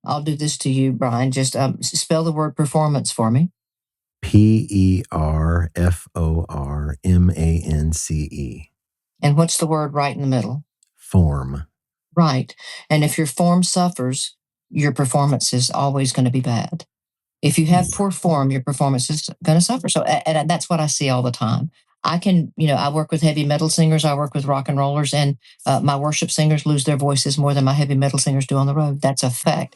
I'll do this to you, Brian. Just spell the word performance for me. Performance. And what's the word right in the middle? Form. Right. And if your form suffers, your performance is always going to be bad. If you have poor form, your performance is going to suffer. So, and that's what I see all the time. I work with heavy metal singers. I work with rock and rollers, and my worship singers lose their voices more than my heavy metal singers do on the road. That's a fact.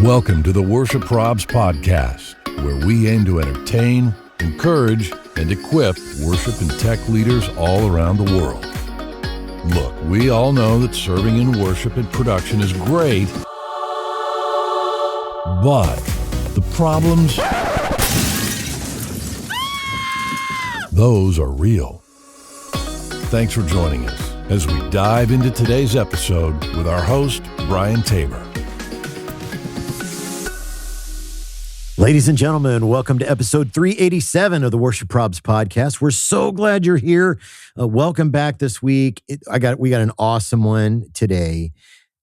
Welcome to the Worship Probs podcast, where we aim to entertain, encourage, and equip worship and tech leaders all around the world. Look, we all know that serving in worship and production is great, but the problems, those are real. Thanks for joining us as we dive into today's episode with our host, Brian Tabor. Ladies and gentlemen, welcome to episode 387 of the Worship Probs podcast. We're so glad you're here. Welcome back this week. We got an awesome one today.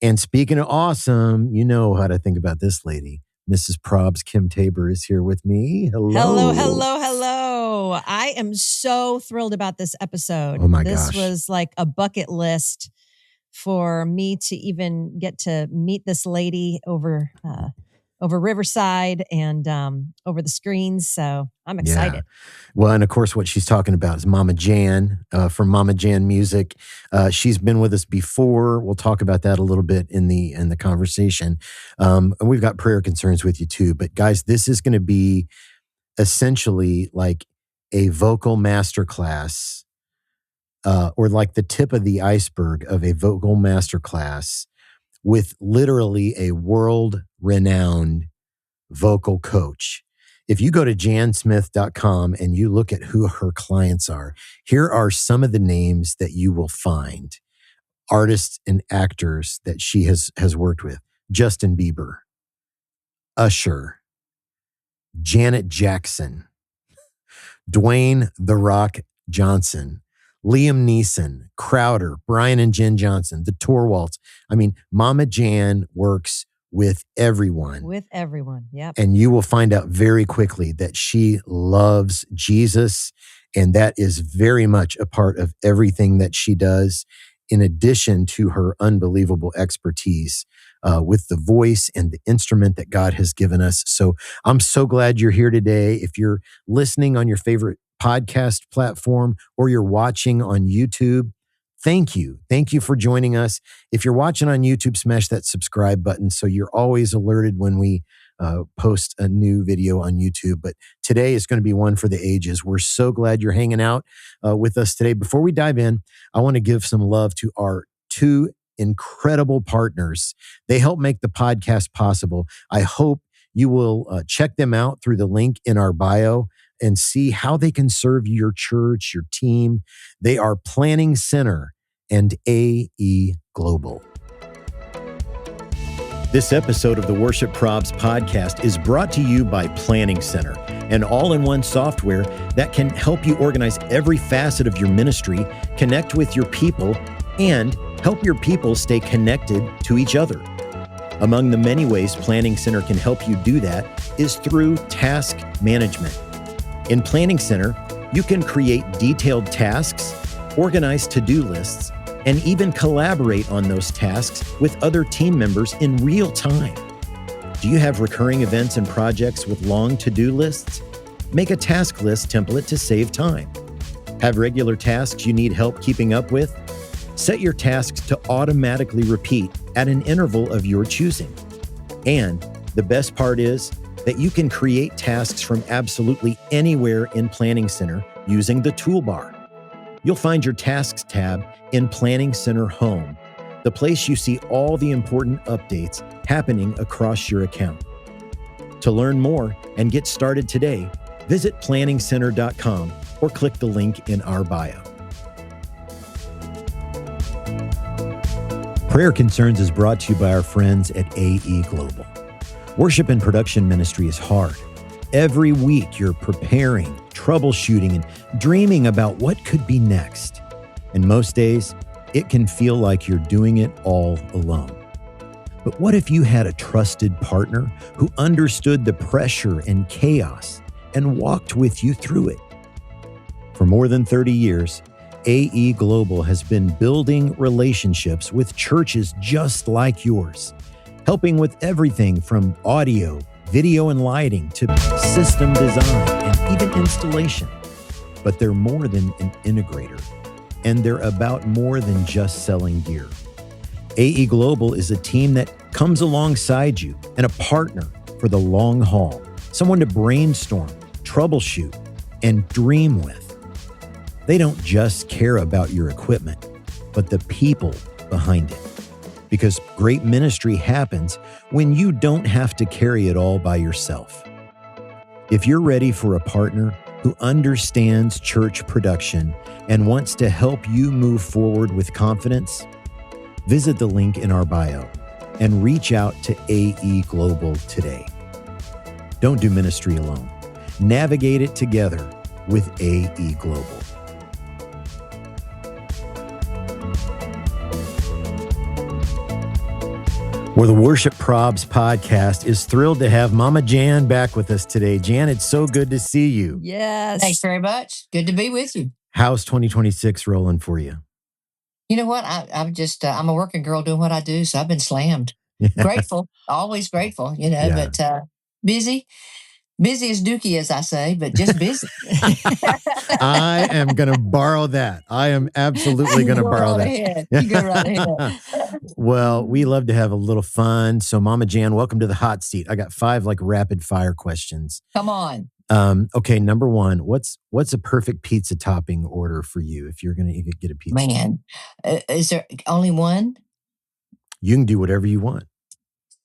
And speaking of awesome, you know how to think about this lady. Mrs. Probs Kim Tabor is here with me. Hello. Hello. I am so thrilled about this episode. Oh my gosh. This was like a bucket list for me to even get to meet this lady over Riverside and over the screens. So I'm excited. Yeah. Well, and of course, what she's talking about is Mama Jan from Mama Jan Music. She's been with us before. We'll talk about that a little bit in the conversation. And we've got prayer concerns with you too. But guys, this is going to be essentially like a vocal masterclass or like the tip of the iceberg of a vocal masterclass with literally a world-renowned vocal coach. If you go to jansmith.com and you look at who her clients are, here are some of the names that you will find. Artists and actors that she has worked with. Justin Bieber, Usher, Janet Jackson, Dwayne "The Rock" Johnson, Liam Neeson, Crowder, Brian and Jen Johnson, the Torwalds. I mean, Mama Jan works with everyone. With everyone, yep. And you will find out very quickly that she loves Jesus, and that is very much a part of everything that she does, in addition to her unbelievable expertise with the voice and the instrument that God has given us. So I'm so glad you're here today. If you're listening on your favorite podcast platform or you're watching on YouTube, thank you. Thank you for joining us. If you're watching on YouTube, smash that subscribe button so you're always alerted when we post a new video on YouTube. But today is going to be one for the ages. We're so glad you're hanging out with us today. Before we dive in, I want to give some love to our two incredible partners. They help make the podcast possible. I hope you will check them out through the link in our bio and see how they can serve your church, your team. They are Planning Center and AE Global. This episode of the Worship Probs podcast is brought to you by Planning Center, an all-in-one software that can help you organize every facet of your ministry, connect with your people, and help your people stay connected to each other. Among the many ways Planning Center can help you do that is through task management. In Planning Center, you can create detailed tasks, organize to-do lists, and even collaborate on those tasks with other team members in real time. Do you have recurring events and projects with long to-do lists? Make a task list template to save time. Have regular tasks you need help keeping up with? Set your tasks to automatically repeat at an interval of your choosing. And the best part is that you can create tasks from absolutely anywhere in Planning Center using the toolbar. You'll find your Tasks tab in Planning Center Home, the place you see all the important updates happening across your account. To learn more and get started today, visit planningcenter.com or click the link in our bio. Prayer Concerns is brought to you by our friends at AE Global. Worship and production ministry is hard. Every week you're preparing, troubleshooting, and dreaming about what could be next. And most days, it can feel like you're doing it all alone. But what if you had a trusted partner who understood the pressure and chaos and walked with you through it? For more than 30 years, AE Global has been building relationships with churches just like yours, helping with everything from audio, video, and lighting to system design and even installation. But they're more than an integrator, and they're about more than just selling gear. AE Global is a team that comes alongside you and a partner for the long haul, someone to brainstorm, troubleshoot, and dream with. They don't just care about your equipment, but the people behind it. Because great ministry happens when you don't have to carry it all by yourself. If you're ready for a partner who understands church production and wants to help you move forward with confidence, visit the link in our bio and reach out to AE Global today. Don't do ministry alone. Navigate it together with AE Global. Well, the Worship Probs podcast is thrilled to have Mama Jan back with us today. Jan, it's so good to see you. Yes. Thanks very much. Good to be with you. How's 2026 rolling for you? You know what? I'm a working girl doing what I do, so I've been slammed. Grateful, always grateful, but busy as Dookie, as I say, but just busy. I am going to borrow that. I am absolutely going to borrow that. You go right ahead. Well, we love to have a little fun. So Mama Jan, welcome to the hot seat. I got 5 rapid fire questions. Come on. Okay, number 1, what's a perfect pizza topping order for you if you're going to get a pizza? Man, is there only one? You can do whatever you want.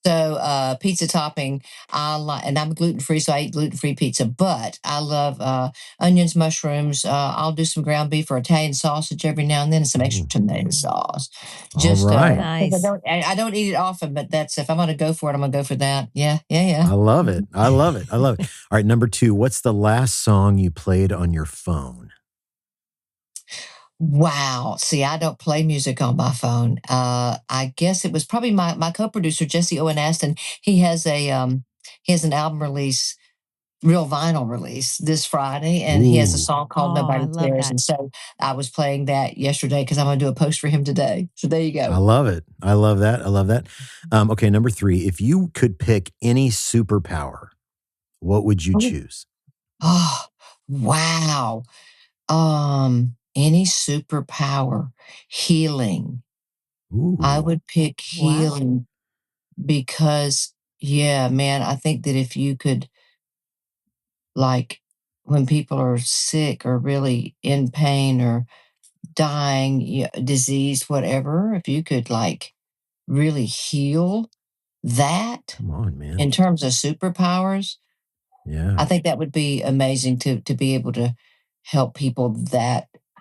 So pizza topping, I like, and I'm gluten-free, so I eat gluten-free pizza, but I love onions, mushrooms. I'll do some ground beef or Italian sausage every now and then and some extra tomato sauce. Just right. Nice. I don't eat it often, but that's, if I'm going to go for it, I'm going to go for that. Yeah. I love it. All right, number 2, what's the last song you played on your phone? Wow. See, I don't play music on my phone. I guess it was probably my co-producer, Jesse Owen Aston. He has an album release, real vinyl release this Friday, and he has a song called Nobody Cares. And so I was playing that yesterday because I'm going to do a post for him today. So there you go. I love it. I love that. Okay, number 3, if you could pick any superpower, what would you choose? Oh, wow. Any superpower, healing. Ooh. I would pick healing because, man, I think that if you could, when people are sick or really in pain or dying, disease, whatever, if you could really heal that. Come on, man. In terms of superpowers, I think that would be amazing to be able to help people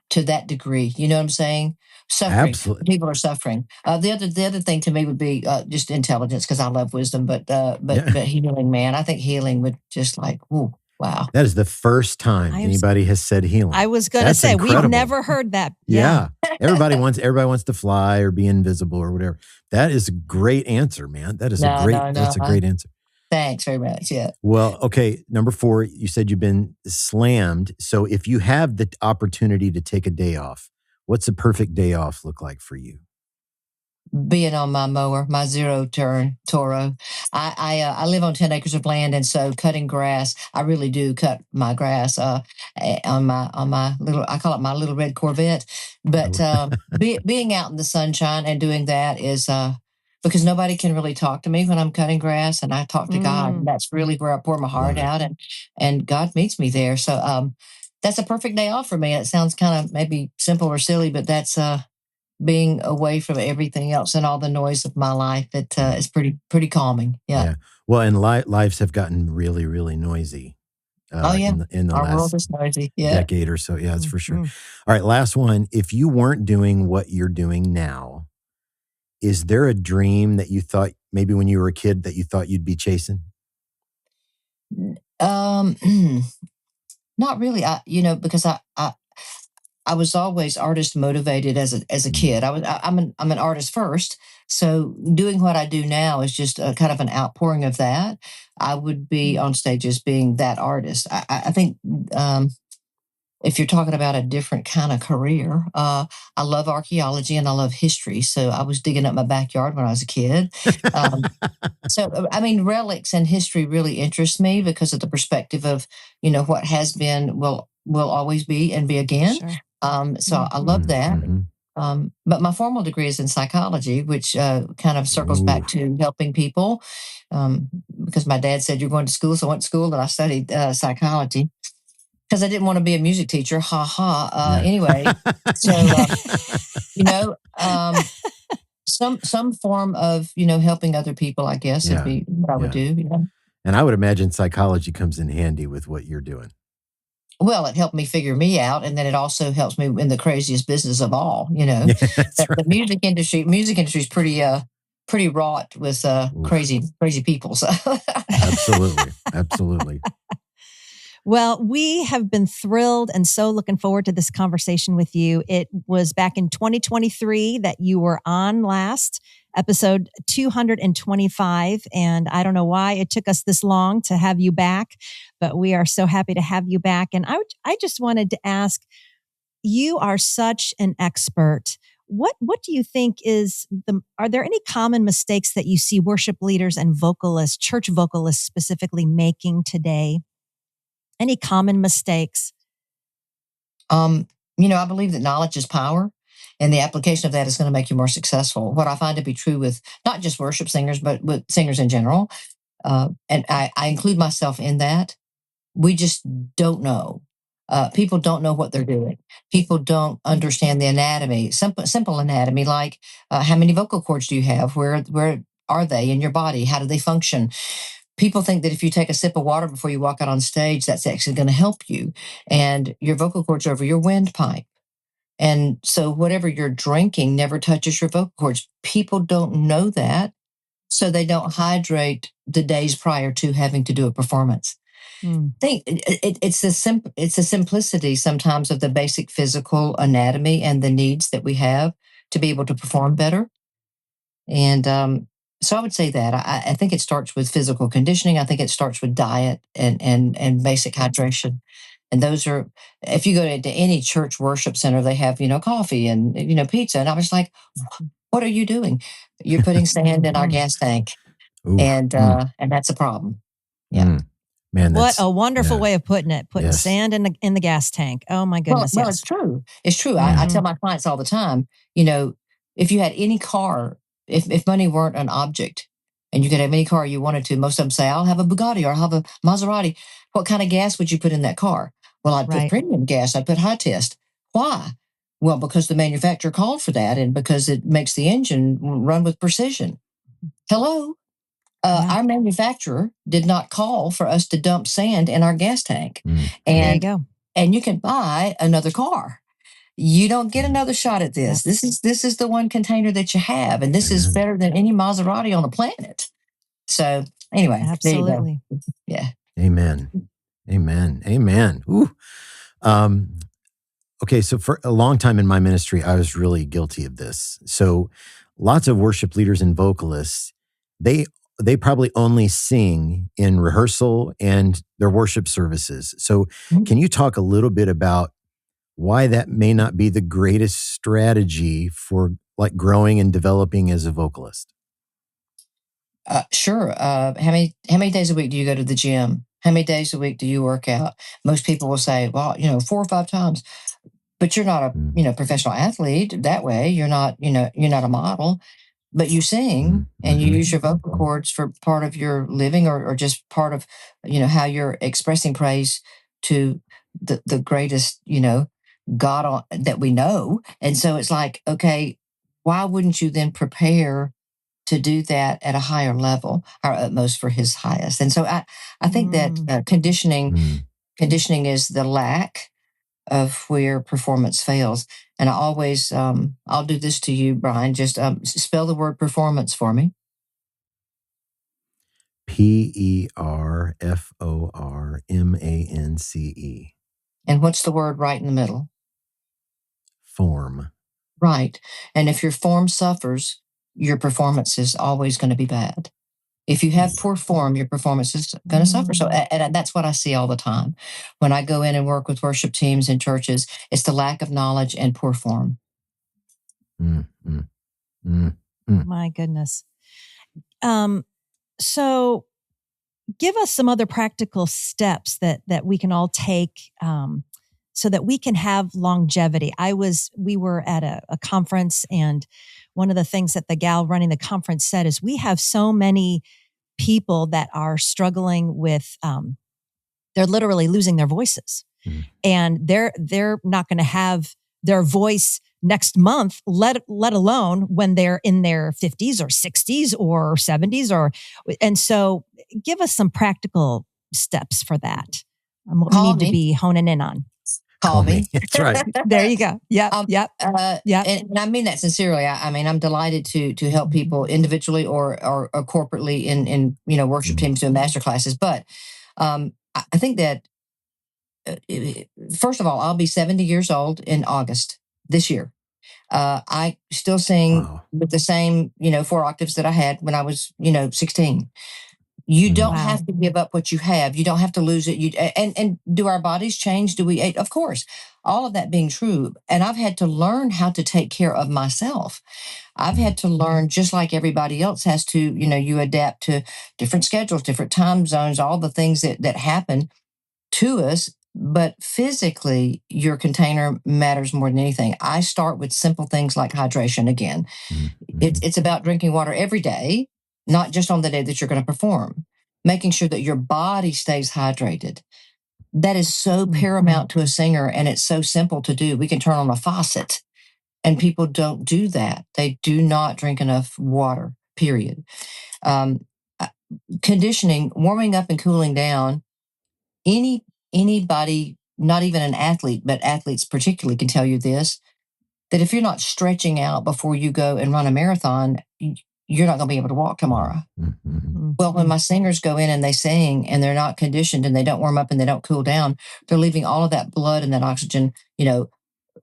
to that degree. You know what I'm saying? Suffering. Absolutely. People are suffering. The other thing to me would be just intelligence, because I love wisdom, but healing, man. I think healing would just ooh, wow. That is the first time anybody has said healing. I was going to say, incredible. We've never heard that. Yeah. Everybody wants to fly or be invisible or whatever. That is a great answer, man. That is that's a great answer. Thanks very much. Yeah. Well, okay. Number 4, you said you've been slammed. So if you have the opportunity to take a day off, what's a perfect day off look like for you? Being on my mower, my zero-turn Toro. I live on 10 acres of land, and so cutting grass, I really do cut my grass on my little, I call it my little red Corvette. But being out in the sunshine and doing that is because nobody can really talk to me when I'm cutting grass, and I talk to God. And that's really where I pour my heart out, and God meets me there. So that's a perfect day off for me. It sounds kind of maybe simple or silly, but that's being away from everything else and all the noise of my life. It is pretty calming. Yeah. Well, and lives have gotten really, really noisy. In the our last world is noisy. decade or so. Yeah, that's for sure. All right, last one. If you weren't doing what you're doing now, is there a dream that you thought maybe when you were a kid that you thought you'd be chasing? Not really. Because I was always artist motivated as a kid. I'm an artist first, So doing what I do now is just a kind of an outpouring of that. I would be on stage as being that artist. I think if you're talking about a different kind of career, I love archaeology and I love history. So I was digging up my backyard when I was a kid. So, I mean, relics and history really interest me because of the perspective of, what has been will always be and be again. Sure. So I love that. But my formal degree is in psychology, which kind of circles back to helping people. Because my dad said, "You're going to school." So I went to school and I studied psychology because I didn't want to be a music teacher. Ha ha. Anyway, so, some form of, helping other people, I guess, would be what I would do. And I would imagine psychology comes in handy with what you're doing. Well, it helped me figure me out, and then it also helps me in the craziest business of all. The music industry. Music industry is pretty wrought with crazy people. So absolutely. Well, we have been thrilled and so looking forward to this conversation with you. It was back in 2023 that you were on last, episode 225. And I don't know why it took us this long to have you back, but we are so happy to have you back. And I just wanted to ask, you are such an expert. What do you think are there any common mistakes that you see worship leaders and vocalists, church vocalists specifically, making today? Any common mistakes? I believe that knowledge is power, and the application of that is going to make you more successful. What I find to be true with not just worship singers, but with singers in general, and I include myself in that, we just don't know. People don't know what they're doing. People don't understand the anatomy, simple anatomy, like how many vocal cords do you have? Where are they in your body? How do they function? People think that if you take a sip of water before you walk out on stage, that's actually going to help you. And your vocal cords are over your windpipe. And so whatever you're drinking never touches your vocal cords. People don't know that. So they don't hydrate the days prior to having to do a performance. I think it's the simplicity sometimes of the basic physical anatomy and the needs that we have to be able to perform better. And so I would say that I think it starts with physical conditioning. I think it starts with diet and basic hydration. And those are, if you go into any church worship center, they have, coffee and, pizza. And I was like, what are you doing? You're putting sand in our gas tank. And that's a problem. Yeah. Man, what a wonderful way of putting it. Putting sand in the gas tank. Oh my goodness. Well, it's true. It's true. I tell my clients all the time, if you had any car, if money weren't an object and you could have any car you wanted to, most of them say, I'll have a Bugatti or I'll have a Maserati. What kind of gas would you put in that car? Well, I'd put premium gas. I'd put high test. Why? Well, because the manufacturer called for that and because it makes the engine run with precision. Hello? Our manufacturer did not call for us to dump sand in our gas tank. And there you go. And you can buy another car. You don't get another shot at this. This is the one container that you have, and this is better than any Maserati on the planet. So anyway, absolutely, yeah. Amen. Ooh. Okay, so for a long time in my ministry, I was really guilty of this. So lots of worship leaders and vocalists, they probably only sing in rehearsal and their worship services. So can you talk a little bit about why that may not be the greatest strategy for like growing and developing as a vocalist? Sure. How many days a week do you go to the gym? How many days a week do you work out? Most people will say, well, 4 or 5 times, but you're not a, professional athlete that way. You're not a model, but you sing and you use your vocal cords for part of your living or just part of, how you're expressing praise to the greatest, God that we know. And so it's like, okay, why wouldn't you then prepare to do that at a higher level, our utmost for his highest? And so I think that conditioning is the lack of where performance fails. And I always, I'll do this to you, Brian, just spell the word performance for me. PERFORMANCE. And what's the word right in the middle? Form. Right. And if your form suffers, your performance is always going to be bad. If you have poor form, your performance is going to suffer. So, and that's what I see all the time when I go in and work with worship teams in churches. It's the lack of knowledge and poor form. My goodness. So give us some other practical steps that we can all take so that we can have longevity. We were at a conference, and one of the things that the gal running the conference said is we have so many people that are struggling with, they're literally losing their voices. And they're not going to have their voice next month, let alone when they're in their 50s or 60s or 70s. And so give us some practical steps for that. What we need to be honing in on. Call me. That's right. There you go. Yep. And I mean that sincerely. I mean, I'm delighted to help people individually or corporately in worship teams doing master classes. But I think that first of all, I'll be 70 years old in August this year. I still sing with the same 4 octaves that I had when I was 16. You don't have to give up what you have. You don't have to lose it. And do our bodies change? Do we? Of course. All of that being true. And I've had to learn how to take care of myself. I've had to learn, just like everybody else has to, you adapt to different schedules, different time zones, all the things that happen to us. But physically, your container matters more than anything. I start with simple things like hydration again. It's about drinking water every day, not just on the day that you're going to perform, making sure that your body stays hydrated. That is so paramount to a singer, and it's so simple to do. We can turn on a faucet, and people don't do that. They do not drink enough water, period. Conditioning, warming up and cooling down, anybody, not even an athlete, but athletes particularly can tell you this, that if you're not stretching out before you go and run a marathon, you're not going to be able to walk tomorrow. Well, when my singers go in and they sing and they're not conditioned and they don't warm up and they don't cool down, they're leaving all of that blood and that oxygen,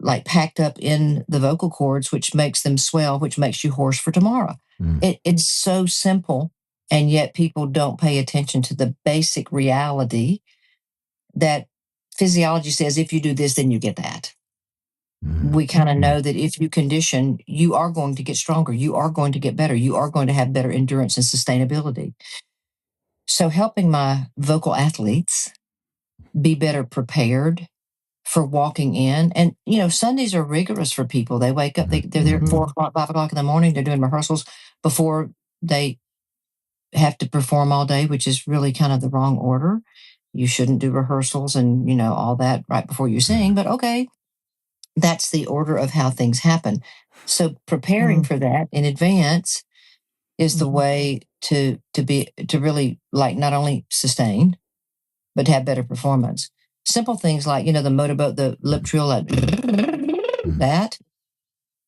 like packed up in the vocal cords, which makes them swell, which makes you hoarse for tomorrow. It's so simple. And yet people don't pay attention to the basic reality that physiology says, if you do this, then you get that. We kind of know that if you condition, you are going to get stronger. You are going to get better. You are going to have better endurance and sustainability. So helping my vocal athletes be better prepared for walking in. And, Sundays are rigorous for people. They wake up, they're there at 4 o'clock, 5 o'clock in the morning. They're doing rehearsals before they have to perform all day, which is really kind of the wrong order. You shouldn't do rehearsals and, all that right before you sing. But okay, that's the order of how things happen. So preparing for that in advance is the way to really like not only sustain, but to have better performance. Simple things like, the motorboat, the lip trill,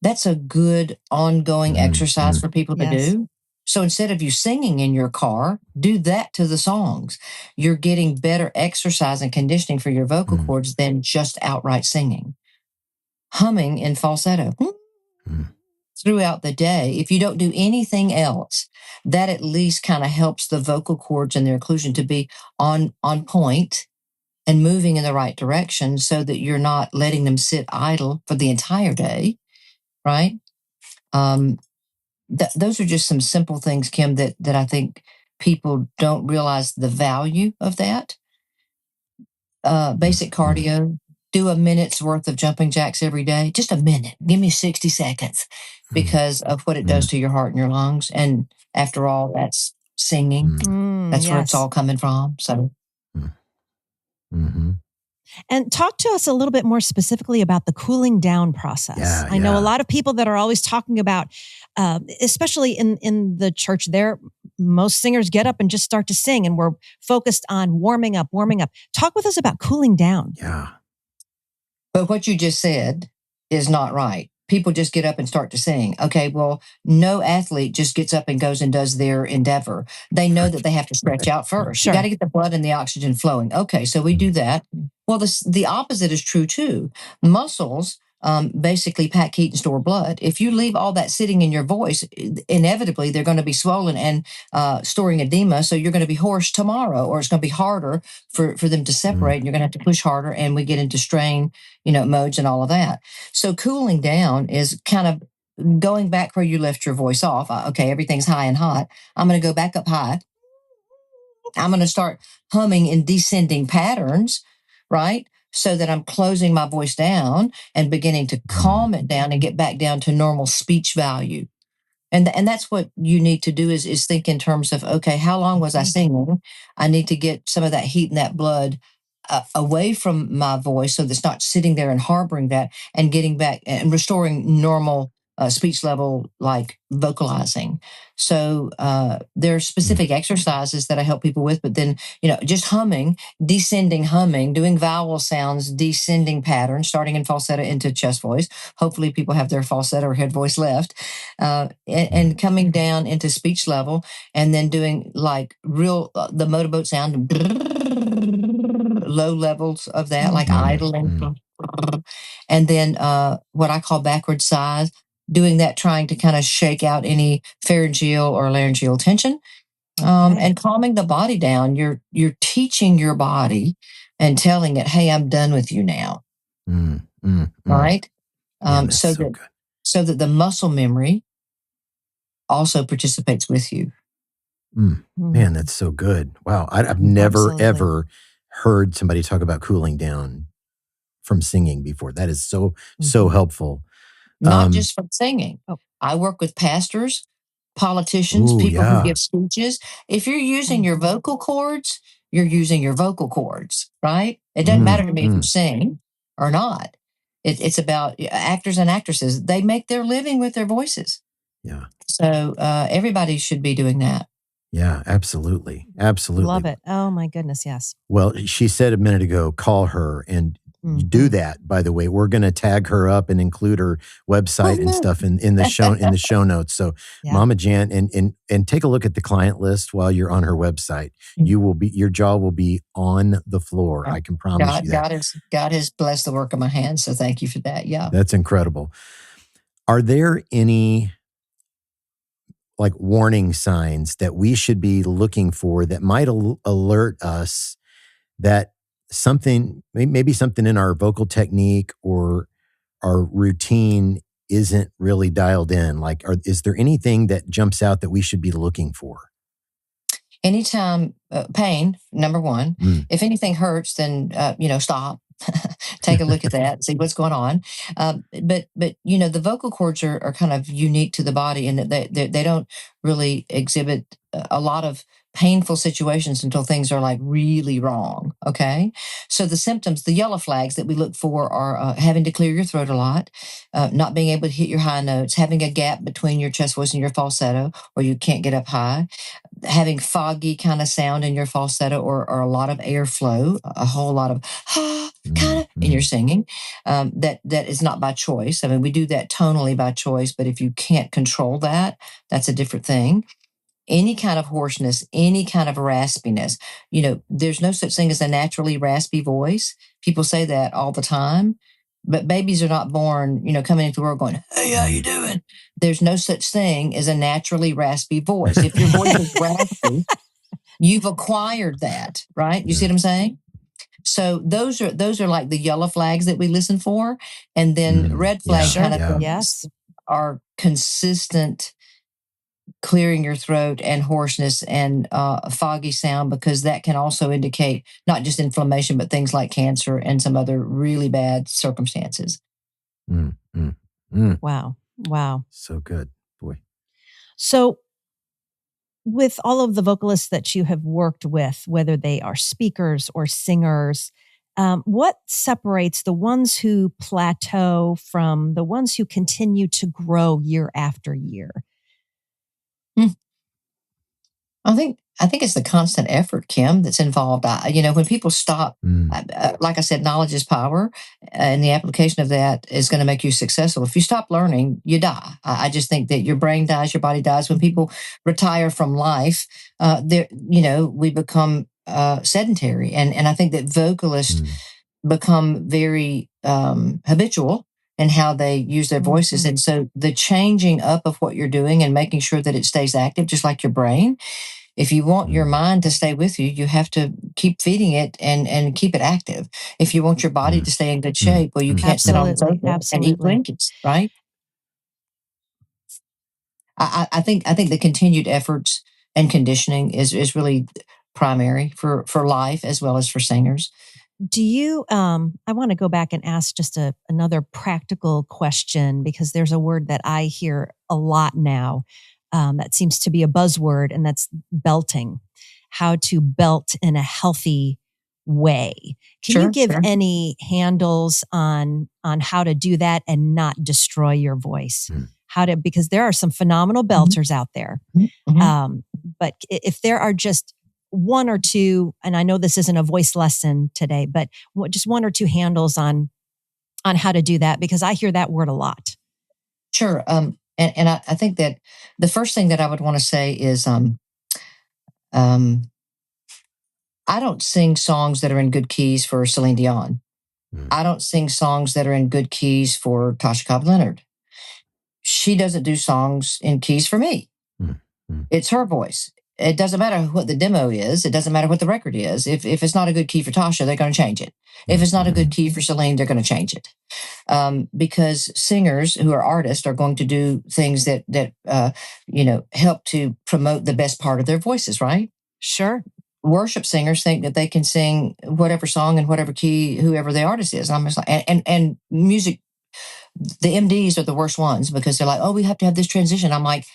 that's a good ongoing exercise for people to do. So instead of you singing in your car, do that to the songs. You're getting better exercise and conditioning for your vocal cords than just outright singing. Humming in falsetto throughout the day. If you don't do anything else, that at least kind of helps the vocal cords and their occlusion to be on point and moving in the right direction so that you're not letting them sit idle for the entire day, right? Those are just some simple things, Kim, that I think people don't realize the value of that. Basic cardio. Do a minute's worth of jumping jacks every day. Just a minute. Give me 60 seconds because of what it does to your heart and your lungs. And after all, that's singing. That's where it's all coming from. So. And talk to us a little bit more specifically about the cooling down process. I know a lot of people that are always talking about, especially in the church there, most singers get up and just start to sing and we're focused on warming up. Talk with us about cooling down. Yeah. But what you just said is not right. People just get up and start to sing. Okay, well, no athlete just gets up and goes and does their endeavor. They know that they have to stretch out first. Sure. You got to get the blood and the oxygen flowing. Okay, so we do that. Well, the opposite is true too. Muscles basically pack heat and store blood. If you leave all that sitting in your voice, inevitably they're going to be swollen and storing edema. So you're going to be hoarse tomorrow, or it's going to be harder for them to separate. And you're going to have to push harder, and we get into strain, modes and all of that. So cooling down is kind of going back where you left your voice off. Okay, everything's high and hot. I'm going to go back up high. I'm going to start humming in descending patterns, right? So that I'm closing my voice down and beginning to calm it down and get back down to normal speech value. And that's what you need to do is think in terms of, okay, how long was I singing? I need to get some of that heat and that blood away from my voice so that it's not sitting there and harboring that, and getting back and restoring normal speech level, like vocalizing. So there are specific exercises that I help people with, but then, just humming, descending humming, doing vowel sounds, descending patterns, starting in falsetto into chest voice. Hopefully people have their falsetto or head voice left, and coming down into speech level, and then doing like the motorboat sound, low levels of that, like idling. And then what I call backward sighs, doing that, trying to kind of shake out any pharyngeal or laryngeal tension, and calming the body down. You're teaching your body and telling it, hey, I'm done with you now. Right? So that the muscle memory also participates with you. Man, that's so good. Wow. I've never, ever heard somebody talk about cooling down from singing before. That is so helpful. Not just from singing. I work with pastors, politicians, people who give speeches. If you're using your vocal cords, you're using your vocal cords, right? It doesn't matter to me if you sing or not. It's about actors and actresses. They make their living with their voices. Yeah. So everybody should be doing that. Yeah, absolutely. Absolutely. Love it. Oh my goodness. Yes. Well, she said a minute ago, call her, and do that. By the way, we're going to tag her up and include her website and stuff in the show notes. So Mama Jan, and take a look at the client list while you're on her website. Your jaw will be on the floor. I can promise you that. God has blessed the work of my hands. So thank you for that. Yeah. That's incredible. Are there any like warning signs that we should be looking for that might alert us that maybe something in our vocal technique or our routine isn't really dialed in? Like, is there anything that jumps out that we should be looking for? Anytime pain, number one. If anything hurts, then stop. Take a look at that, see what's going on. But the vocal cords are kind of unique to the body in that they don't really exhibit a lot of painful situations until things are like really wrong. Okay. So the symptoms, the yellow flags that we look for are having to clear your throat a lot, not being able to hit your high notes, having a gap between your chest voice and your falsetto, or you can't get up high, having foggy kind of sound in your falsetto, or a lot of airflow, a whole lot of kind of in your singing. That is not by choice. I mean, we do that tonally by choice, but if you can't control that, that's a different thing. Any kind of hoarseness, any kind of raspiness, there's no such thing as a naturally raspy voice. People say that all the time, but babies are not born, coming into the world going, hey, how you doing? There's no such thing as a naturally raspy voice. If your voice is raspy, you've acquired that, right? You see what I'm saying? So those are like the yellow flags that we listen for. And then red flags things are consistent clearing your throat and hoarseness and foggy sound, because that can also indicate not just inflammation, but things like cancer and some other really bad circumstances. Wow. So good. Boy. So with all of the vocalists that you have worked with, whether they are speakers or singers, what separates the ones who plateau from the ones who continue to grow year after year? I think it's the constant effort, Kim, that's involved. When people stop, like I said, knowledge is power, and the application of that is going to make you successful. If you stop learning, you die. I just think that your brain dies, your body dies. When people retire from life, we become sedentary, and I think that vocalists become very habitual and how they use their voices. And so the changing up of what you're doing and making sure that it stays active, just like your brain. If you want your mind to stay with you, you have to keep feeding it and keep it active. If you want your body to stay in good shape, well, you can't sit on the sofa and eat blankets, right? I think the continued efforts and conditioning is really primary for life as well as for singers. Do you, I want to go back and ask just another practical question, because there's a word that I hear a lot now that seems to be a buzzword, and that's belting. How to belt in a healthy way. Can you give any handles on how to do that and not destroy your voice? Because there are some phenomenal belters out there. But if there are just one or two, and I know this isn't a voice lesson today, but just one or two handles on how to do that, because I hear that word a lot. Sure. And I think that the first thing that I would want to say is, I don't sing songs that are in good keys for Celine Dion. I don't sing songs that are in good keys for Tasha Cobb Leonard. She doesn't do songs in keys for me. It's her voice. It doesn't matter what the demo is. It doesn't matter what the record is. If it's not a good key for Tasha, they're going to change it. If it's not a good key for Celine, they're going to change it. Because singers who are artists are going to do things that help to promote the best part of their voices, right? Sure. Worship singers think that they can sing whatever song in whatever key, whoever the artist is. I'm just like, and music, the MDs are the worst ones, because they're like, oh, we have to have this transition. I'm like,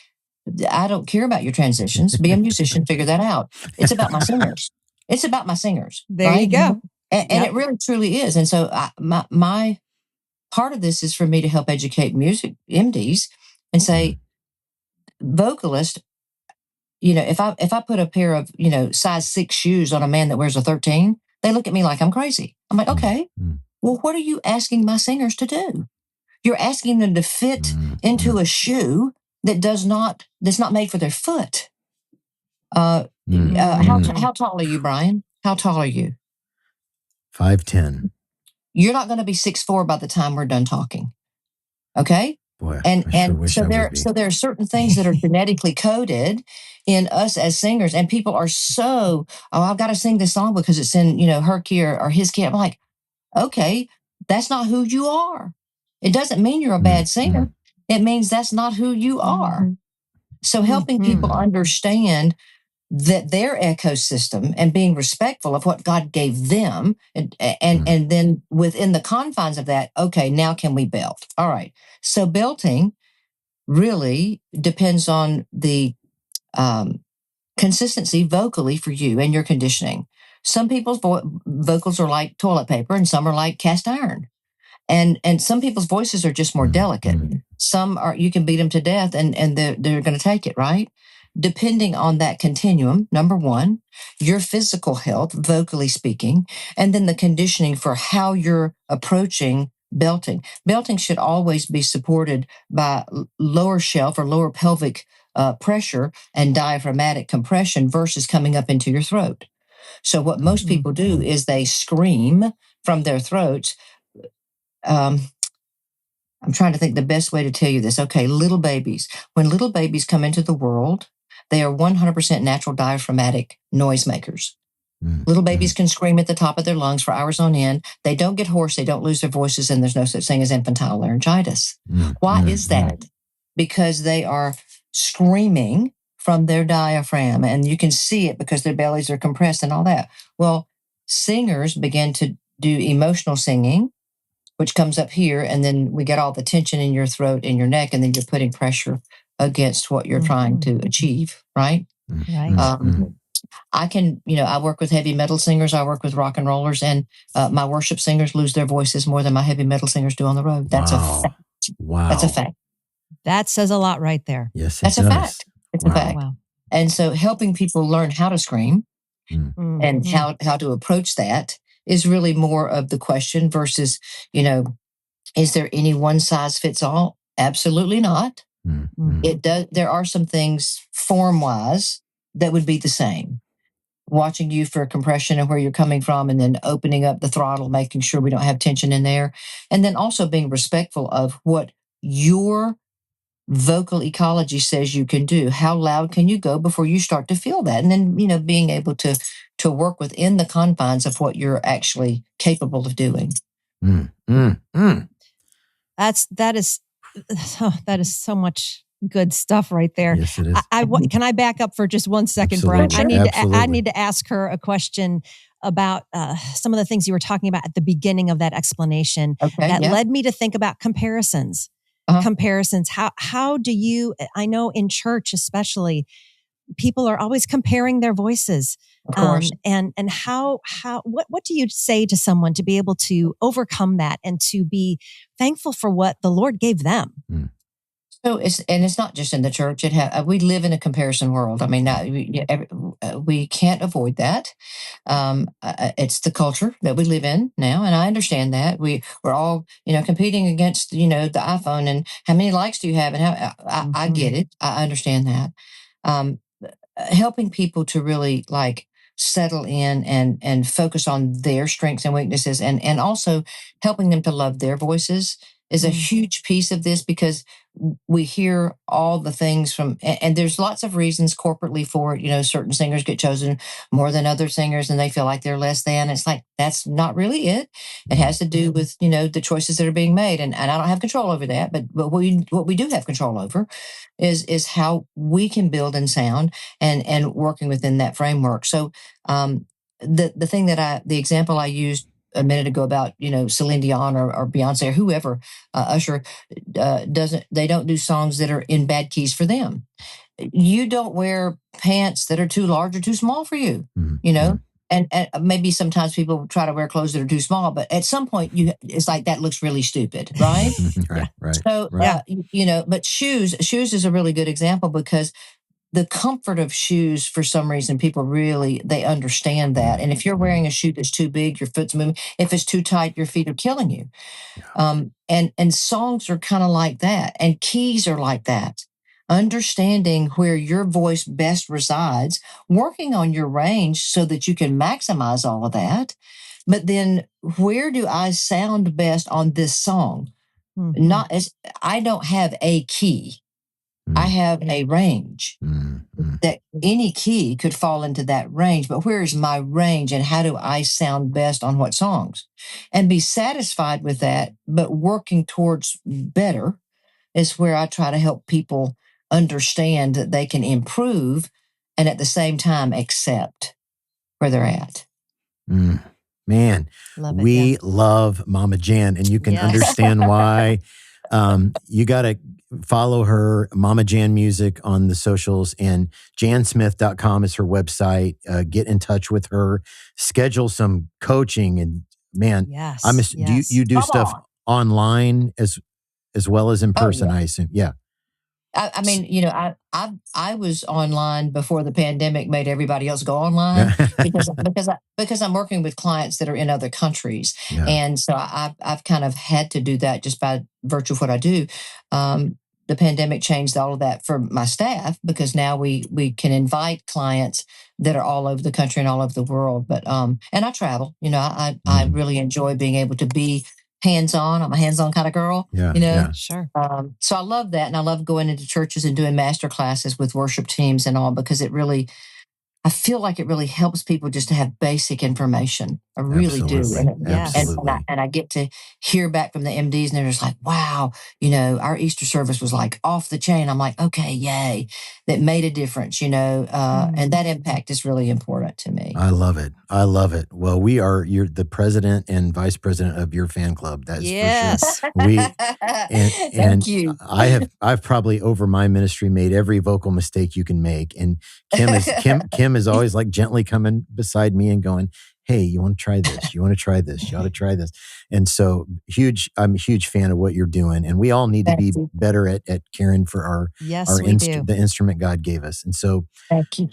I don't care about your transitions. Be a musician, figure that out. It's about my singers. It's about my singers. There right? you go. And it really, truly is. And so my part of this is for me to help educate music MDs and say, vocalist, if I put a pair of, size 6 shoes on a man that wears a 13, they look at me like I'm crazy. I'm like, okay, well, what are you asking my singers to do? You're asking them to fit into a shoe that's not made for their foot. How tall are you, Brian? How tall are you? 5'10". You're not going to be 6'4" by the time we're done talking. Okay? Boy, so there are certain things that are genetically coded in us as singers, and people are so, I've got to sing this song because it's in, her key or his key. I'm like, okay, that's not who you are. It doesn't mean you're a bad singer. It means that's not who you are. So helping people understand that their ecosystem and being respectful of what God gave them, and then within the confines of that, okay, now can we belt? All right. So belting really depends on the consistency vocally for you and your conditioning. Some people's vocals are like toilet paper, and some are like cast iron. And some people's voices are just more delicate. Some are, you can beat them to death and they're going to take it, right? Depending on that continuum, number one, your physical health, vocally speaking, and then the conditioning for how you're approaching belting. Belting should always be supported by lower shelf or lower pelvic pressure and diaphragmatic compression versus coming up into your throat. So what most people do is they scream from their throats. I'm trying to think the best way to tell you this. Okay, little babies. When little babies come into the world, they are 100% natural diaphragmatic noisemakers. Little babies can scream at the top of their lungs for hours on end. They don't get hoarse. They don't lose their voices, and there's no such thing as infantile laryngitis. Why is that? Because they are screaming from their diaphragm, and you can see it because their bellies are compressed and all that. Well, singers begin to do emotional singing, which comes up here, and then we get all the tension in your throat and your neck, and then you're putting pressure against what you're trying to achieve, right? Right. I can, I work with heavy metal singers, I work with rock and rollers, and my worship singers lose their voices more than my heavy metal singers do on the road. That's a fact. Wow. That's a fact. That says a lot right there. Yes, that's a fact. It's a fact. Wow. And so helping people learn how to scream and how to approach that is really more of the question versus, is there any one size fits all? Absolutely not. It does. There are some things form-wise that would be the same. watching you for compression and where you're coming from, and then opening up the throttle, making sure we don't have tension in there. And then also being respectful of what your vocal ecology says you can do. How loud can you go before you start to feel that? And then, being able to work within the confines of what you're actually capable of doing. That is so much good stuff right there. Yes, it is. Can I back up for just 1 second, Absolutely. Brian? I need to ask her a question about some of the things you were talking about at the beginning of that explanation that led me to think about comparisons. Comparisons. How do you? I know in church especially, people are always comparing their voices. Of course. And what do you say to someone to be able to overcome that and to be thankful for what the Lord gave them? So it's not just in the church. We live in a comparison world. I mean, we can't avoid that. It's the culture that we live in now, and I understand that. We're all competing against the iPhone and how many likes do you have, and how I get it. I understand that. Helping people to really settle in and focus on their strengths and weaknesses, and also helping them to love their voices is a huge piece of this, because we hear all the things and there's lots of reasons corporately for it. Certain singers get chosen more than other singers and they feel like they're less than. It's like, that's not really it. It has to do with, the choices that are being made. And I don't have control over that, but what we do have control over is how we can build and sound and working within that framework. So, the example I used a minute ago about, Celine Dion or Beyonce or whoever, Usher, they don't do songs that are in bad keys for them. You don't wear pants that are too large or too small for you, and maybe sometimes people try to wear clothes that are too small, but at some point it's like, that looks really stupid, right? Right. So, but shoes is a really good example, because the comfort of shoes, for some reason, people they understand that. And if you're wearing a shoe that's too big, your foot's moving. If it's too tight, your feet are killing you. And songs are kind of like that. And keys are like that. Understanding where your voice best resides, working on your range so that you can maximize all of that. But then, where do I sound best on this song? I don't have a key. I have a range that any key could fall into that range, but where is my range and how do I sound best on what songs? And be satisfied with that, but working towards better is where I try to help people understand that they can improve and at the same time accept where they're at. Man, we love Mama Jan, and you can understand why. You got to follow her, Mama Jan Music, on the socials, and jansmith.com is her website. Get in touch with her, schedule some coaching, and man, do you do stuff online as well as in person? I assume, I mean, I was online before the pandemic made everybody else go online because I'm working with clients that are in other countries, and so I've kind of had to do that just by virtue of what I do. The pandemic changed all of that for my staff, because now we can invite clients that are all over the country and all over the world. But and I travel. I really enjoy being able to be hands-on. I'm a hands-on kind of girl, Sure. So I love that. And I love going into churches and doing master classes with worship teams and all, because I feel like it really helps people just to have basic information. I really do. And I get to hear back from the MDs, and they're just like, wow, our Easter service was like off the chain. I'm like, okay, yay. That made a difference, and that impact is really important to me. I love it. Well, you're the president and vice president of your fan club. That's for sure. Thank you. I've probably over my ministry made every vocal mistake you can make. And Kim is always like gently coming beside me and going, hey, you want to try this? You want to try this? You ought to try this. And so I'm a huge fan of what you're doing. And we all need to be better at caring for the instrument God gave us. And so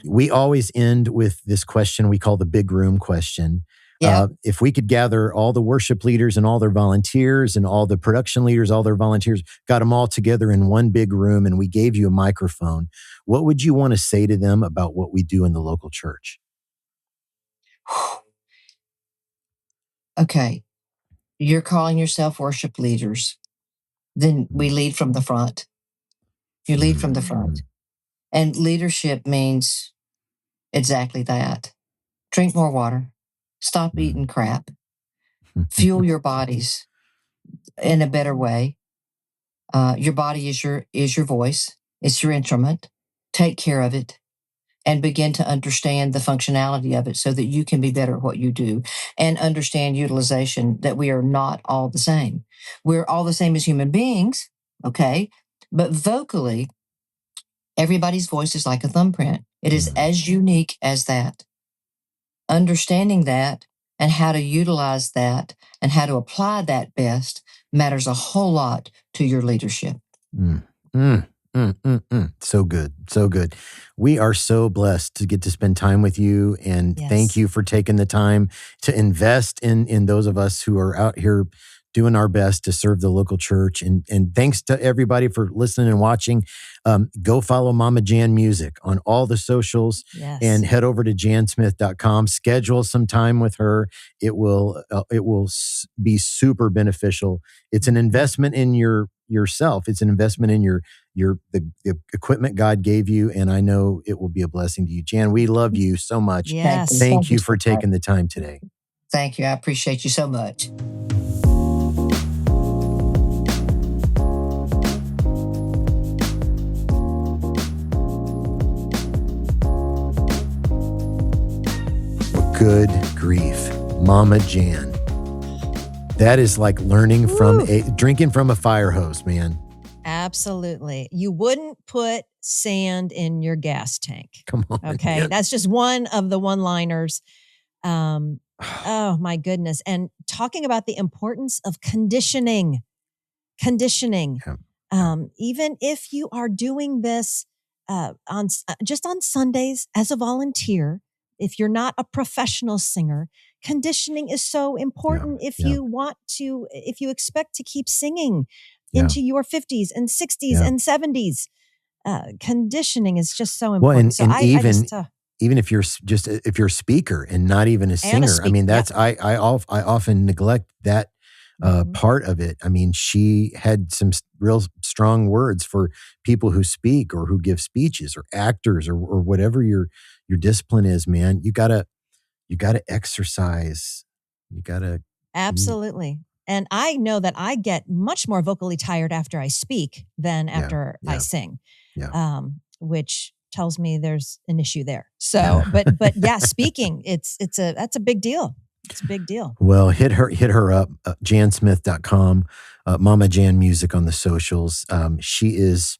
we always end with this question we call the big room question. If we could gather all the worship leaders and all their volunteers and all the production leaders, all their volunteers, got them all together in one big room, and we gave you a microphone, what would you want to say to them about what we do in the local church? okay, you're calling yourself worship leaders. Then we lead from the front. You lead from the front. And leadership means exactly that. Drink more water. Stop eating crap. Fuel your bodies in a better way. Your body is your voice. It's your instrument. Take care of it and begin to understand the functionality of it so that you can be better at what you do and understand utilization, that we are not all the same. We're all the same as human beings, okay? But vocally, everybody's voice is like a thumbprint. It is as unique as that. Understanding that and how to utilize that and how to apply that best matters a whole lot to your leadership. So good. So good. We are so blessed to get to spend time with you. And thank you for taking the time to invest in those of us who are out here doing our best to serve the local church. And thanks to everybody for listening and watching. Go follow Mama Jan Music on all the socials and head over to jansmith.com. Schedule some time with her. It will be super beneficial. It's an investment in yourself. It's an investment in the equipment God gave you, and I know it will be a blessing to you. Jan, we love you so much. Yes. Thank you for taking the time today. Thank you. I appreciate you so much. Good grief, Mama Jan. That is like learning drinking from a fire hose, man. Absolutely. You wouldn't put sand in your gas tank. Come on. Okay. Yeah. That's just one of the one-liners. Oh my goodness. And talking about the importance of conditioning. Yeah. Even if you are doing this just on Sundays as a volunteer, if you're not a professional singer, conditioning is so important. If you expect to keep singing into your 50s and 60s and 70s, conditioning is just so important. Well, even if you're a speaker and not even a singer, I mean, that's I often neglect that part of it. I mean, she had some real strong words for people who speak or who give speeches or actors or whatever your discipline is, man. You gotta exercise. You gotta absolutely. And I know that I get much more vocally tired after I speak than after I sing, which tells me there's an issue there. So, but yeah, speaking, that's a big deal. It's a big deal. Well, hit her up, jansmith.com, Mama Jan Music on the socials. She is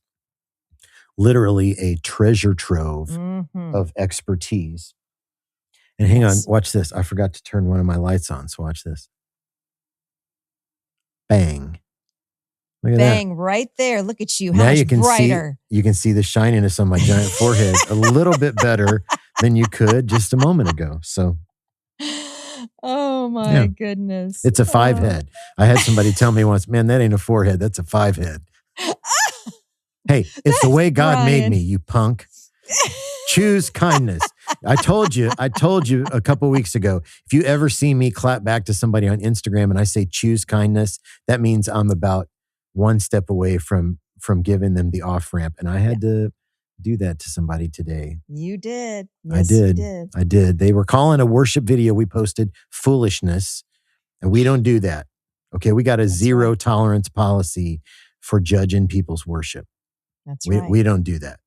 literally a treasure trove of expertise. And hang on, watch this. I forgot to turn one of my lights on, so watch this. Bang. Look at Bang, right there. Look at you. How now much you can brighter. You can see the shininess on my giant forehead a little bit better than you could just a moment ago. So oh my goodness. It's a 5 head. I had somebody tell me once, man, that ain't a 4 head. That's a 5 head. Hey, it's the way God made me, you punk. Choose kindness. I told you a couple weeks ago, if you ever see me clap back to somebody on Instagram and I say choose kindness, that means I'm about one step away from giving them the off-ramp. And I had to do that to somebody today. You did. Yes, I did. They were calling a worship video we posted foolishness, and we don't do that. Okay, we got a zero tolerance policy for judging people's worship. That's right. We don't do that.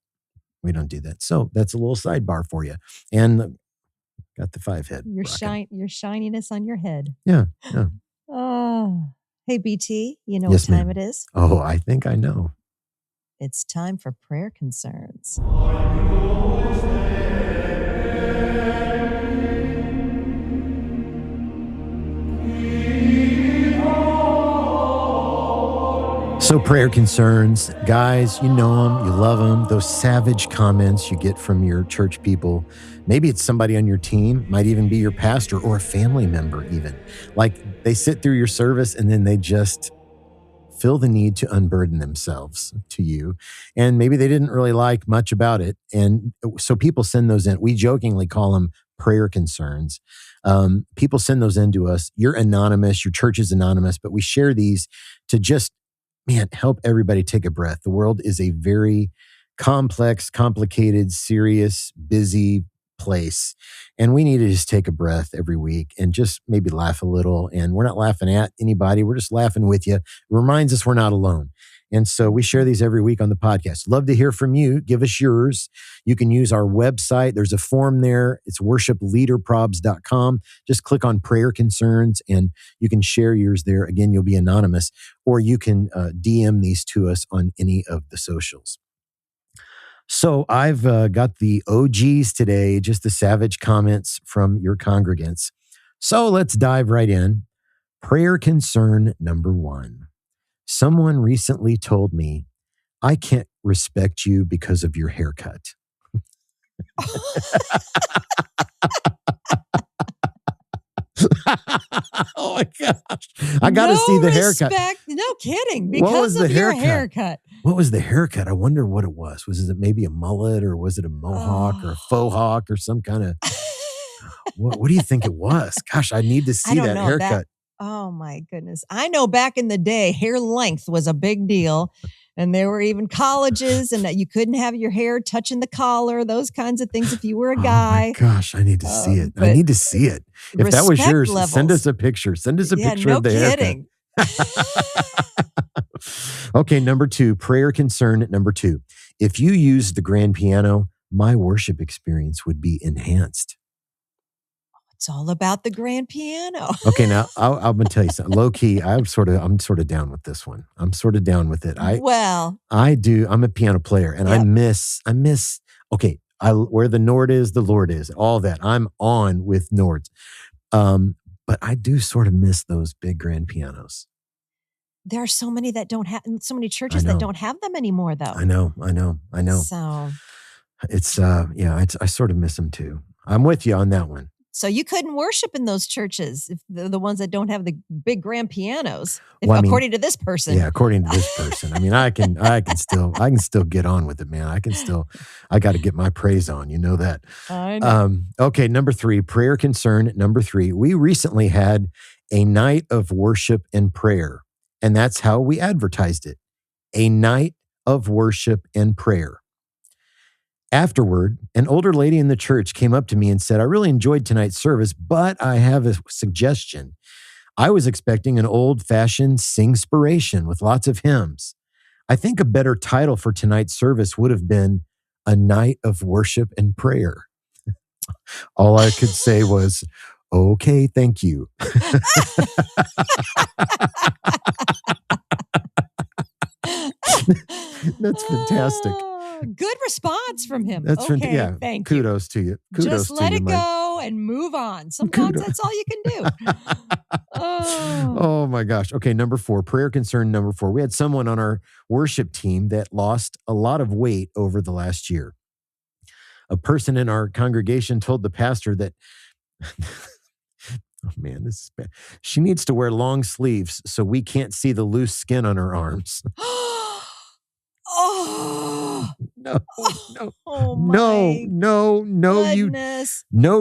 We don't do that. So that's a little sidebar for you. And got the 5 head. Your shininess on your head. Yeah. Oh. Hey, BT, you know Yes, what time ma'am. it is? Oh, I think I know. It's time for prayer concerns. So prayer concerns, guys, you know them, you love them. Those savage comments you get from your church people. Maybe it's somebody on your team, might even be your pastor or a family member even. Like they sit through your service and then they just feel the need to unburden themselves to you. And maybe they didn't really like much about it. And so people send those in. We jokingly call them prayer concerns. People send those in to us. You're anonymous. Your church is anonymous, but we share these to just, help everybody take a breath. The world is a very complex, complicated, serious, busy place. And we need to just take a breath every week and just maybe laugh a little. And we're not laughing at anybody. We're just laughing with you. It reminds us we're not alone. And so we share these every week on the podcast. Love to hear from you. Give us yours. You can use our website. There's a form there. It's worshipleaderprobs.com. Just click on prayer concerns and you can share yours there. Again, you'll be anonymous, or you can DM these to us on any of the socials. So I've got the OGs today, just the savage comments from your congregants. So let's dive right in. Prayer concern number 1. Someone recently told me, I can't respect you because of your haircut. Oh my gosh. I got to see the haircut. No kidding. Because of your haircut. What was the haircut? I wonder what it was. Was it maybe a mullet, or was it a mohawk or a faux hawk or some kind of, what do you think it was? Gosh, I need to see that haircut. Oh my goodness. I know back in the day, hair length was a big deal. And there were even colleges, and that you couldn't have your hair touching the collar, those kinds of things if you were a guy. Oh my gosh, I need to see it. I need to see it. If that was yours, send us a picture. Send us a picture of the haircut. Okay, number 2, prayer concern number 2. If you used the grand piano, my worship experience would be enhanced. It's all about the grand piano. Okay, now I'm gonna tell you something. Low key, I'm sort of down with this one. I'm sort of down with it. I do. I'm a piano player, and I miss. Okay, where the Nord is, the Lord is. All that. I'm on with Nords, but I do sort of miss those big grand pianos. There are so many that don't have, so many churches that don't have them anymore, though. I know. So it's I sort of miss them too. I'm with you on that one. So you couldn't worship in those churches, if the ones that don't have the big grand pianos, according to this person. Yeah, according to this person. I mean, I can still get on with it, man. I got to get my praise on. You know that. I know. Okay, number 3, prayer concern number 3. We recently had a night of worship and prayer, and that's how we advertised it. A night of worship and prayer. Afterward, an older lady in the church came up to me and said, I really enjoyed tonight's service, but I have a suggestion. I was expecting an old-fashioned sing-spiration with lots of hymns. I think a better title for tonight's service would have been A Night of Worship and Prayer. All I could say was, okay, thank you. That's fantastic. Good response from him. That's okay, thank you. Kudos to you. Kudos Just let it go and move on. Sometimes that's all you can do. Oh my gosh. Okay, number 4, prayer concern number 4. We had someone on our worship team that lost a lot of weight over the last year. A person in our congregation told the pastor that, oh man, this is bad. She needs to wear long sleeves so we can't see the loose skin on her arms. No,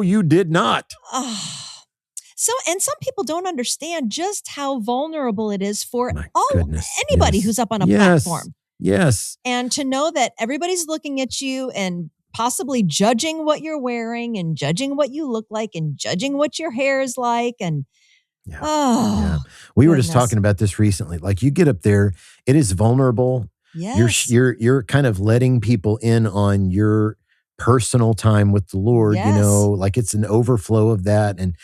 you did not. And some people don't understand just how vulnerable it is for anybody who's up on a platform. Yes. And to know that everybody's looking at you and possibly judging what you're wearing and judging what you look like and judging what your hair is like. And we were just talking about this recently. Like, you get up there, it is vulnerable. Yes. You're kind of letting people in on your personal time with the Lord, yes. Like it's an overflow of that. And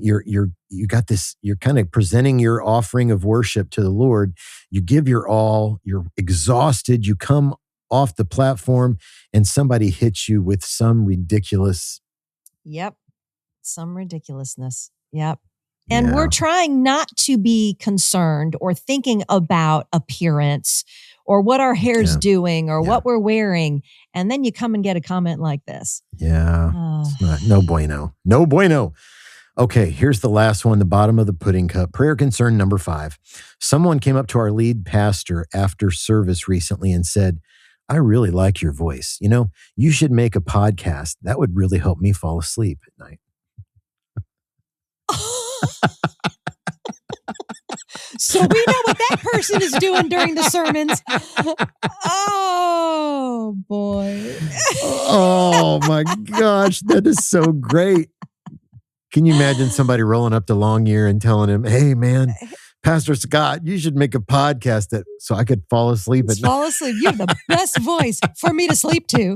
you got this, you're kind of presenting your offering of worship to the Lord. You give your all, you're exhausted, you come off the platform and somebody hits you with some ridiculous. Yep. Some ridiculousness. Yep. And we're trying not to be concerned or thinking about appearance or what our hair's doing or what we're wearing. And then you come and get a comment like this. Yeah. It's no bueno. No bueno. Okay, here's the last one, the bottom of the pudding cup. Prayer concern number 5. Someone came up to our lead pastor after service recently and said, I really like your voice. You know, you should make a podcast. That would really help me fall asleep at night. So we know what that person is doing during the sermons. Oh, boy. Oh, my gosh. That is so great. Can you imagine somebody rolling up to Longyear and telling him, hey, man, Pastor Scott, you should make a podcast so I could fall asleep at night. Fall asleep. You have the best voice for me to sleep to.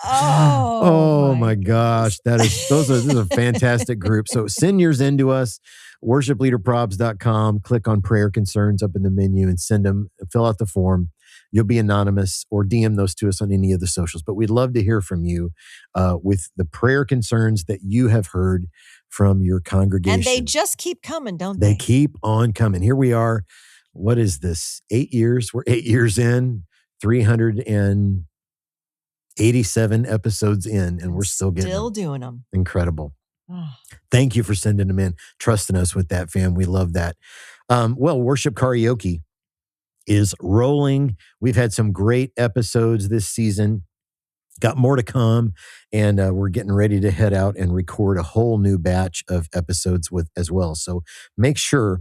Oh my gosh. This is a fantastic group. So send yours in to us, worshipleaderprobs.com. Click on prayer concerns up in the menu and send them, fill out the form. You'll be anonymous, or DM those to us on any of the socials. But we'd love to hear from you with the prayer concerns that you have heard from your congregation. And they just keep coming, don't they? They keep on coming. Here we are. What is this? 8 years? We're 8 years in, 387 episodes in, and we're still doing them. Incredible. Thank you for sending them in, trusting us with that, fam. We love that. Worship Karaoke is rolling. We've had some great episodes this season. Got more to come, and we're getting ready to head out and record a whole new batch of episodes as well. So make sure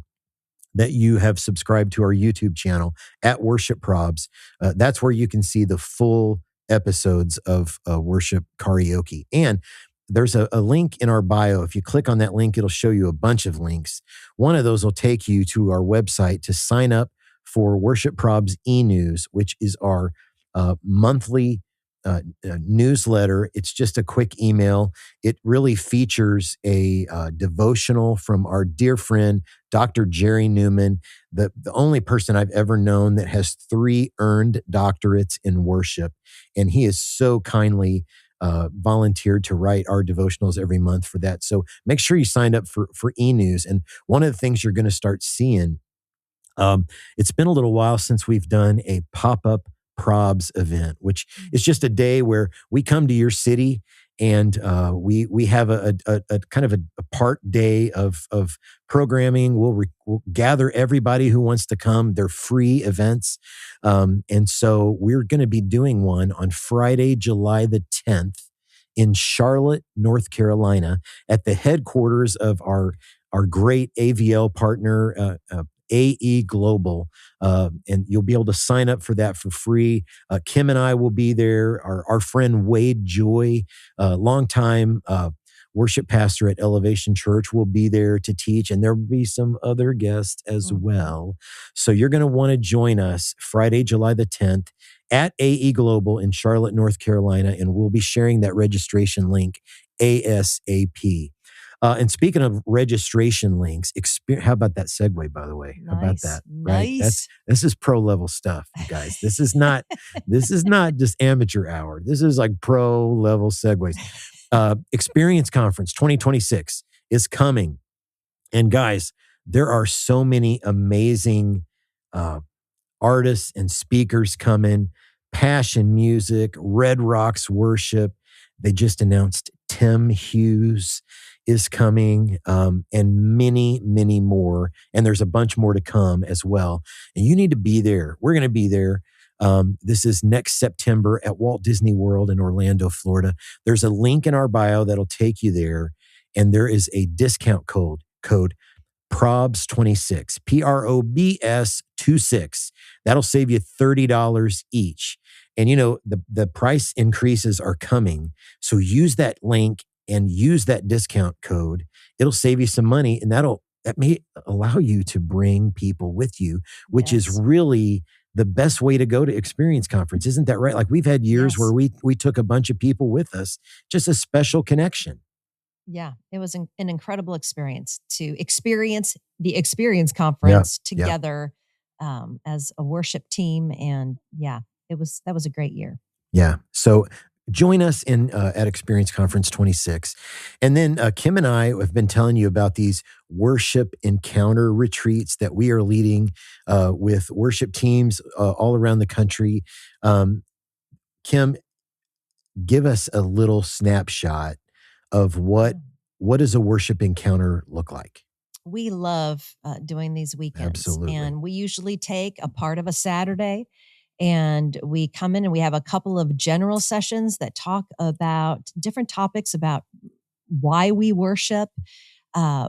that you have subscribed to our YouTube channel at Worship Probs. That's where you can see the full episodes of Worship Karaoke. And there's a link in our bio. If you click on that link, it'll show you a bunch of links. One of those will take you to our website to sign up for Worship Probs e-news, which is our monthly newsletter. It's just a quick email. It really features a devotional from our dear friend, Dr. Jerry Newman, the only person I've ever known that has 3 earned doctorates in worship. And he is so kindly volunteered to write our devotionals every month for that. So make sure you sign up for e-news. And one of the things you're going to start seeing, it's been a little while since we've done a pop-up Probs event, which is just a day where we come to your city and we have a kind of a part day of programming. We'll gather everybody who wants to come. They're free events. And so we're going to be doing one on Friday, July the 10th in Charlotte, North Carolina, at the headquarters of our great AVL partner, AE Global, and you'll be able to sign up for that for free. Kim and I will be there. Our friend Wade Joy, longtime worship pastor at Elevation Church, will be there to teach, and there'll be some other guests as well. So you're going to want to join us Friday, July the 10th at AE Global in Charlotte, North Carolina, and we'll be sharing that registration link ASAP. And speaking of registration links, how about that segue, by the way? How about that? Right? This is pro level stuff, you guys. This is not just amateur hour. This is like pro level segues. Experience Conference 2026 is coming. And guys, there are so many amazing artists and speakers coming. Passion Music, Red Rocks Worship. They just announced Tim Hughes is coming, and many, many more. And there's a bunch more to come as well. And you need to be there. We're going to be there. This is next September at Walt Disney World in Orlando, Florida. There's a link in our bio that'll take you there. And there is a discount code PROBS26, PROBS 26. That'll save you $30 each. And you know, the price increases are coming. So use that link and use that discount code. It'll save you some money, and that may allow you to bring people with you, which is really the best way to go to Experience Conference. Isn't that right? Like we've had years where we took a bunch of people with us, just a special connection. Yeah, it was an incredible experience to experience the Experience Conference together as a worship team. And that was a great year. Yeah. So join us at Experience Conference 26. And then Kim and I have been telling you about these worship encounter retreats that we are leading with worship teams all around the country. Kim, give us a little snapshot of what does a worship encounter look like? We love doing these weekends. Absolutely. And we usually take a part of a Saturday And we come in and we have a couple of general sessions that talk about different topics about why we worship.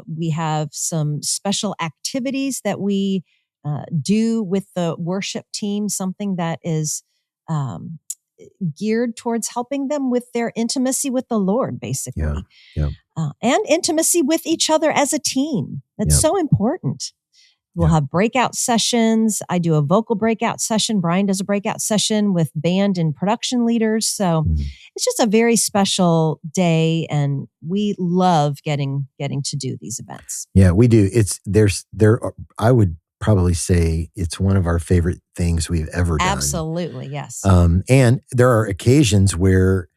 We have some special activities that we do with the worship team, something that is geared towards helping them with their intimacy with the Lord, basically. Yeah. And intimacy with each other as a team. That's so important. We'll have breakout sessions. I do a vocal breakout session. Brian does a breakout session with band and production leaders. So it's just a very special day, and we love getting to do these events. Yeah, we do. I would probably say it's one of our favorite things we've ever done. Absolutely, yes. And there are occasions where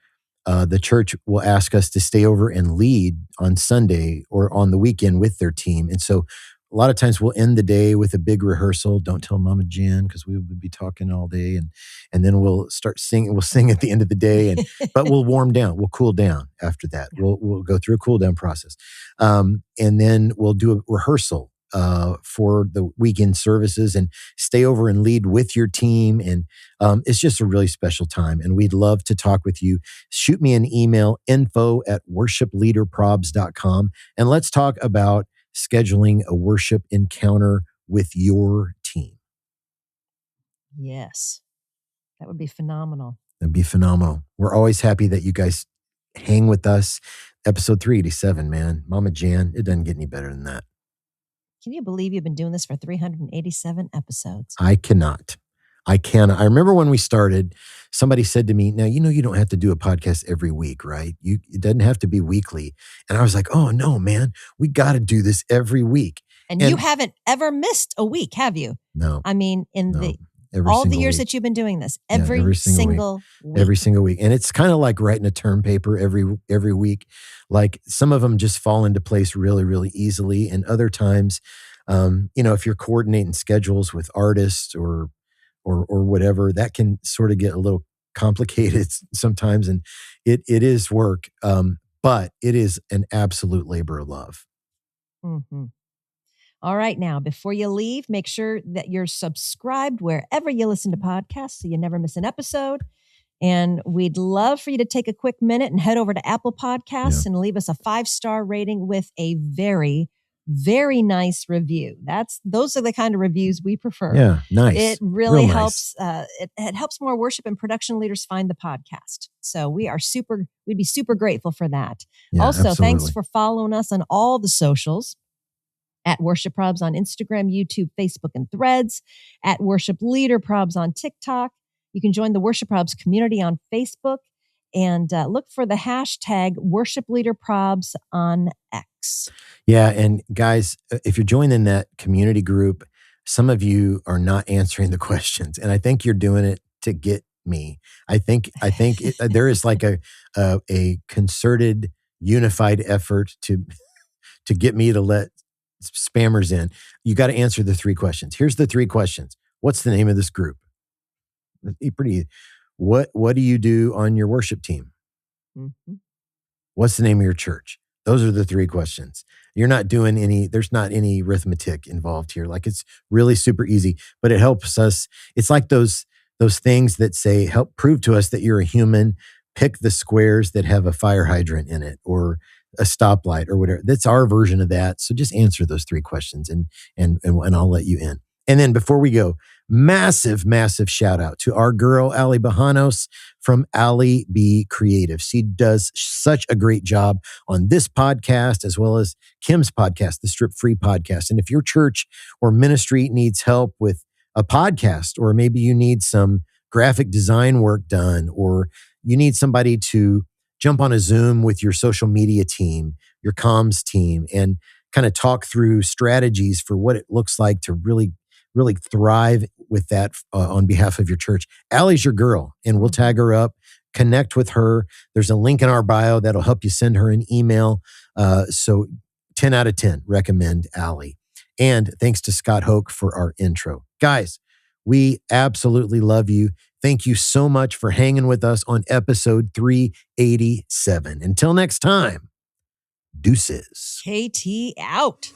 the church will ask us to stay over and lead on Sunday or on the weekend with their team. And so a lot of times we'll end the day with a big rehearsal. Don't tell Mama Jen, because we would be talking all day. And then we'll start singing. We'll sing at the end of the day, but we'll warm down. We'll cool down after that. We'll go through a cool down process. And then we'll do a rehearsal for the weekend services and stay over and lead with your team. And it's just a really special time. And we'd love to talk with you. Shoot me an email, info@worshipleaderprobs.com. And let's talk about scheduling a worship encounter with your team. Yes. That would be phenomenal. That'd be phenomenal. We're always happy that you guys hang with us. Episode 387, man. Mama Jan, it doesn't get any better than that. Can you believe you've been doing this for 387 episodes? I cannot. I remember when we started, somebody said to me, now, you don't have to do a podcast every week, right? It doesn't have to be weekly. And I was like, oh no, man, we got to do this every week. And you haven't ever missed a week, have you? No. I mean, all the years that you've been doing this, every single week. Every single week. And it's kind of like writing a term paper every week. Like some of them just fall into place really, really easily. And other times, if you're coordinating schedules with artists or whatever, that can sort of get a little complicated sometimes. And it is work, but it is an absolute labor of love. Mm-hmm. All right. Now, before you leave, make sure that you're subscribed wherever you listen to podcasts so you never miss an episode. And we'd love for you to take a quick minute and head over to Apple Podcasts and leave us a 5-star rating with a very, very nice review. Those are the kind of reviews we prefer. Yeah, nice. It really Real helps. Nice. It helps more worship and production leaders find the podcast. So we'd be super grateful for that. Yeah, also, absolutely. Thanks for following us on all the socials. At Worship Probs on Instagram, YouTube, Facebook, and Threads. At Worship Leader Probs on TikTok. You can join the Worship Probs community on Facebook. And look for the hashtag Worship Leader Probs on X. Yeah, and guys, if you're joining that community group, some of you are not answering the questions. And I think you're doing it to get me. I think there is like a concerted, unified effort to get me to let spammers in. You got to answer the 3 questions. Here's the 3 questions. What's the name of this group? Pretty. What do you do on your worship team? Mm-hmm. What's the name of your church? Those are the 3 questions. You're not doing there's not any arithmetic involved here. Like, it's really super easy, but it helps us. It's like those things that say, help prove to us that you're a human. Pick the squares that have a fire hydrant in it or a stoplight or whatever. That's our version of that. So just answer those 3 questions and I'll let you in. And then before we go, massive, massive shout out to our girl, Ali Bajanos from Ali B Creative. She does such a great job on this podcast, as well as Kim's podcast, the Strip Free Podcast. And if your church or ministry needs help with a podcast, or maybe you need some graphic design work done, or you need somebody to jump on a Zoom with your social media team, your comms team, and kind of talk through strategies for what it looks like to really thrive with that on behalf of your church. Allie's your girl, and we'll tag her up. Connect with her. There's a link in our bio that'll help you send her an email. So 10 out of 10, recommend Allie. And thanks to Scott Hoke for our intro. Guys, we absolutely love you. Thank you so much for hanging with us on episode 387. Until next time, deuces. KT out.